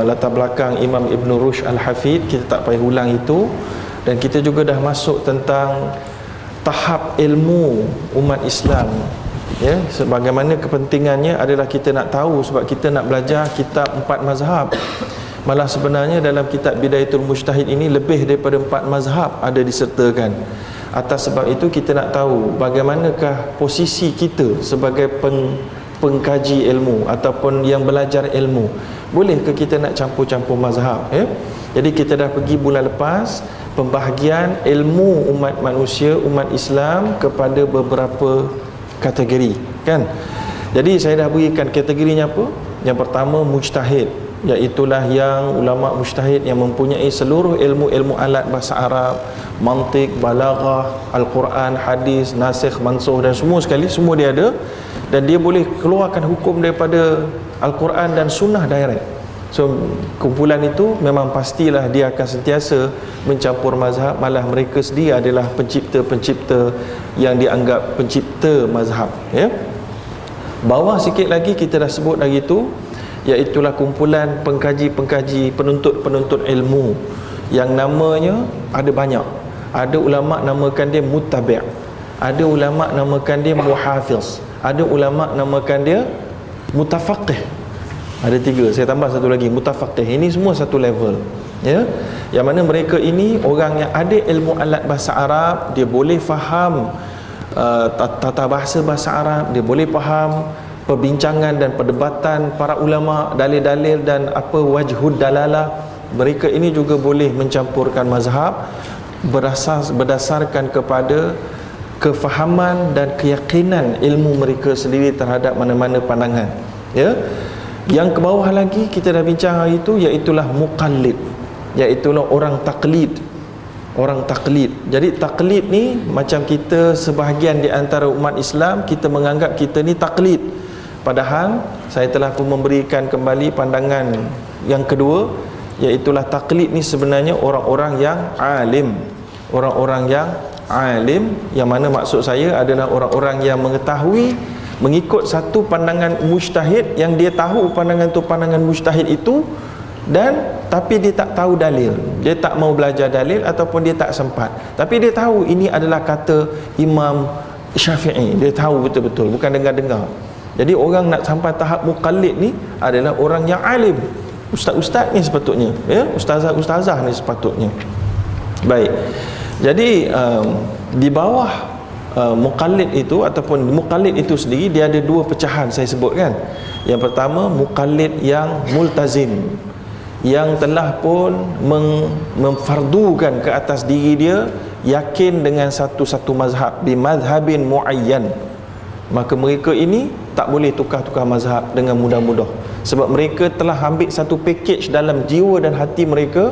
latar belakang Imam Ibn Rushd Al-Hafidh, kita tak payah ulang itu. Dan kita juga dah masuk tentang tahap ilmu umat Islam, ya, sebagaimana kepentingannya adalah kita nak tahu, sebab kita nak belajar kitab 4 mazhab. Malah sebenarnya dalam kitab Bidayatul Mujtahid ini lebih daripada 4 mazhab ada disertakan. Atas sebab itu kita nak tahu bagaimanakah posisi kita sebagai pengkaji ilmu ataupun yang belajar ilmu. Bolehkah kita nak campur-campur mazhab, ya? Jadi kita dah pergi bulan lepas pembahagian ilmu umat manusia, umat Islam kepada beberapa kategori, kan? Jadi saya dah berikan kategorinya apa? Yang pertama mujtahid, iaitulah yang ulama mujtahid yang mempunyai seluruh ilmu-ilmu alat bahasa Arab, mantik, balaghah, Al-Quran, hadis, nasikh, mansukh dan semua sekali, semua dia ada. Dan dia boleh keluarkan hukum daripada Al-Quran dan sunnah direct. So kumpulan itu memang pastilah dia akan sentiasa mencampur mazhab, malah mereka sendiri adalah pencipta-pencipta yang dianggap pencipta mazhab, ya. Bawah sikit lagi kita dah sebut lagi itu, iaitulah kumpulan pengkaji-pengkaji, penuntut-penuntut ilmu yang namanya ada banyak. Ada ulama namakan dia muttabi', ada ulama namakan dia muhafiz, ada ulama namakan dia mutafaqih. Ada 3, saya tambah satu lagi, mutafaqih. Ini semua satu level, ya. Yang mana mereka ini orang yang ada ilmu alat bahasa Arab, dia boleh faham tata bahasa Arab, dia boleh faham perbincangan dan perdebatan para ulama, dalil-dalil dan apa wajhud dalalah. Mereka ini juga boleh mencampurkan mazhab berdasarkan kepada kefahaman dan keyakinan ilmu mereka sendiri terhadap mana-mana pandangan, ya. Yang ke bawah lagi kita dah bincang hari itu, iaitulah muqallid, iaitulah orang taklid. Orang taklid. Jadi taklid ni macam kita sebahagian di antara umat Islam, kita menganggap kita ni taklid. Padahal saya telah pun memberikan kembali pandangan yang kedua, iaitulah taklid ni sebenarnya orang-orang yang alim. Orang-orang yang alim, yang mana maksud saya adalah orang-orang yang mengetahui, mengikut satu pandangan mujtahid, yang dia tahu pandangan tu pandangan mujtahid itu, dan tapi dia tak tahu dalil, dia tak mau belajar dalil ataupun dia tak sempat, tapi dia tahu ini adalah kata Imam Syafi'i, dia tahu betul-betul, bukan dengar-dengar. Jadi orang nak sampai tahap muqallid ni adalah orang yang alim, ustaz-ustaz ni sepatutnya, ya, ustazah-ustazah ni sepatutnya. Baik. Jadi di bawah muqallid itu ataupun muqallid itu sendiri dia ada 2 pecahan saya sebutkan. Yang pertama muqallid yang multazim, yang telah pun memfardukan ke atas diri dia yakin dengan satu-satu mazhab, bi mazhabin muayyan. Maka mereka ini tak boleh tukar-tukar mazhab dengan mudah-mudah, sebab mereka telah ambil satu package dalam jiwa dan hati mereka.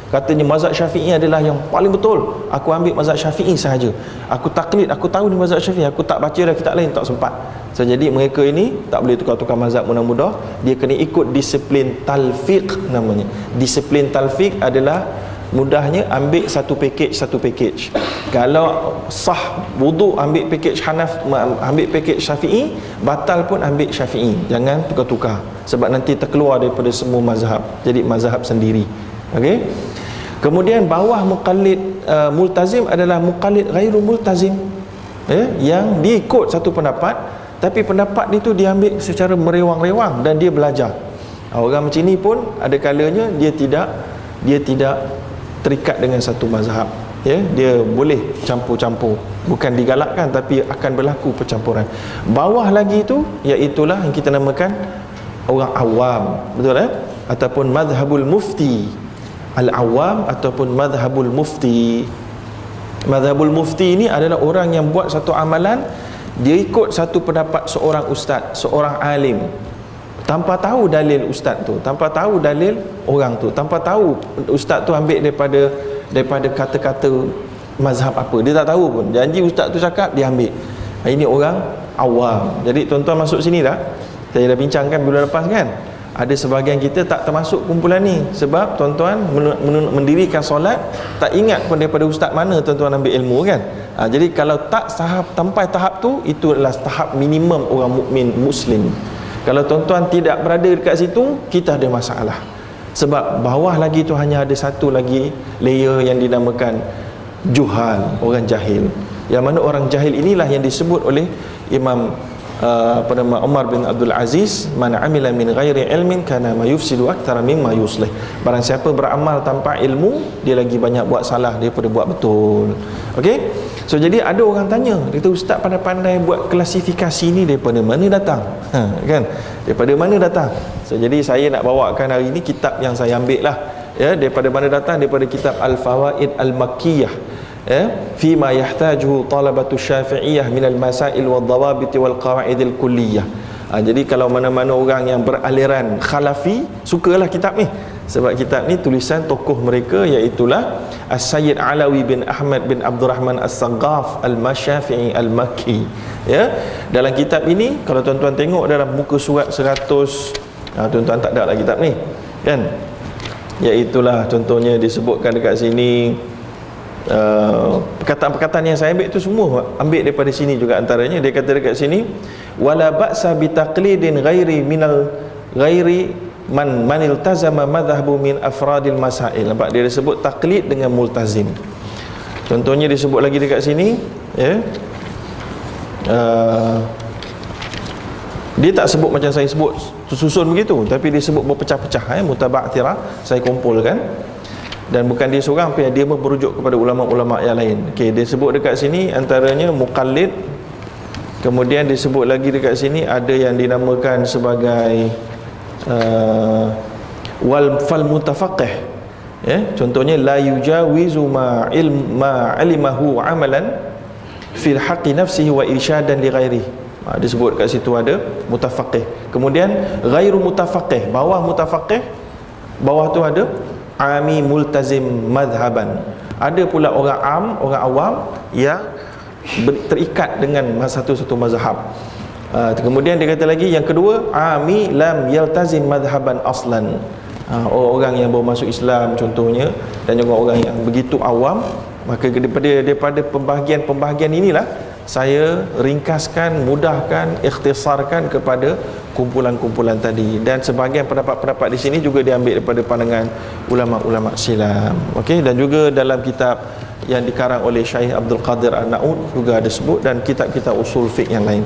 Katanya mazhab Syafi'i adalah yang paling betul, aku ambil mazhab Syafi'i sahaja, aku taklid, aku tahu ni mazhab Syafi'i, aku tak baca dah kitab lain, tak sempat. So, jadi mereka ini tak boleh tukar-tukar mazhab mudah-mudah, dia kena ikut disiplin talfiq namanya. Disiplin talfiq adalah mudahnya ambil satu package. Kalau sah wudu ambil package Hanaf, ambil package Syafi'i, batal pun ambil Syafi'i, jangan tukar-tukar, sebab nanti terkeluar daripada semua mazhab, jadi mazhab sendiri. Okey. Kemudian bawah muqallid multazim adalah muqallid ghairu multazim, ya, yang dia ikut satu pendapat, tapi pendapat itu dia ambil secara merewang-rewang dan dia belajar. Orang macam ni pun ada kalanya dia tidak terikat dengan satu mazhab, ya, dia boleh campur-campur, bukan digalakkan tapi akan berlaku percampuran. Bawah lagi itu iaitulah yang kita namakan orang awam, betul, ataupun mazhabul mufti. Al-awam ataupun madhabul mufti. Madhabul mufti ini adalah orang yang buat satu amalan, dia ikut satu pendapat seorang ustaz, seorang alim, tanpa tahu dalil ustaz tu, tanpa tahu dalil orang tu, tanpa tahu ustaz tu ambil daripada kata-kata mazhab apa, dia tak tahu pun, janji ustaz tu cakap dia ambil. Ini orang awam. Jadi tuan-tuan masuk sini dah, saya dah bincangkan bulan lepas kan, ada sebahagian kita tak termasuk kumpulan ni, sebab tuan-tuan mendirikan solat tak ingat pun daripada ustaz mana tuan-tuan ambil ilmu kan. Jadi kalau tak sampai tahap tu, itu adalah tahap minimum orang mukmin muslim. Kalau tuan-tuan tidak berada dekat situ, kita ada masalah. Sebab bawah lagi tu hanya ada satu lagi layer yang dinamakan juhal, orang jahil. Yang mana orang jahil inilah yang disebut oleh Imam Umar bin Abdul Aziz, man amila min ghairi ilmin kana ma yufsidu aktsara mimma yuslih. Barang siapa beramal tanpa ilmu, dia lagi banyak buat salah daripada buat betul. Okey? So jadi ada orang tanya, dia kata, ustaz pandai-pandai buat klasifikasi ni daripada mana datang? Kan? Daripada mana datang? So jadi saya nak bawakan hari ini kitab yang saya ambil lah. Ya, daripada mana datang? Daripada kitab Al-Fawaid Al-Makkiyah. fi ma yahtajuhu talabatu syafi'iyah minal masail wal dawabit wal qawaidil kulliyah. Jadi kalau mana-mana orang yang beraliran khalafi, sukalah kitab ni, sebab kitab ni tulisan tokoh mereka, iaitulah As-Sayyid Alawi bin Ahmad bin Abdurrahman As-Saghaf Al-Masyafi'i Al-Makki. Ya, dalam kitab ini kalau tuan-tuan tengok dalam muka surat 100, tuan-tuan tak ada lah kitab ni kan, iaitulah contohnya disebutkan dekat sini, perkataan-perkataan yang saya ambil tu semua ambil daripada sini juga. Antaranya dia kata dekat sini, wala ba'sa bi taqlidin ghairi man iltazama madhhabu min afradil masail. Nampak dia disebut taklid dengan multazim. Contohnya disebut lagi dekat sini, ya, dia tak sebut macam saya sebut susun begitu, tapi dia sebut berpecah-pecah, mutaba'tirah, saya kumpulkan. Dan bukan dia seorang, dia merujuk kepada ulama-ulama yang lain. Okey, dia sebut dekat sini antaranya muqallid. Kemudian disebut lagi dekat sini ada yang dinamakan sebagai fal mutafaqih. Ya, contohnya la yujawizu ma alimahu amalan fil haqqi nafsihi wa irsyadan li ghairi. Disebut kat situ ada mutafaqih. Kemudian ghairu mutafaqih, bawah mutafaqih, bawah tu ada ami multazim madhaban. Ada pula orang awam yang terikat dengan satu mazhab. Kemudian dia kata lagi yang kedua, ami lam yaltazim madhaban aslan. Orang-orang yang baru masuk Islam contohnya, dan juga orang yang begitu awam. Maka daripada pembahagian inilah saya ringkaskan, mudahkan, ikhtisarkan kepada kumpulan-kumpulan tadi. Dan sebahagian pendapat-pendapat di sini juga diambil daripada pandangan ulama-ulama silam. Okey, dan juga dalam kitab yang dikarang oleh Syekh Abdul Qadir An-Naud juga ada sebut, dan kitab-kitab usul fiqh yang lain.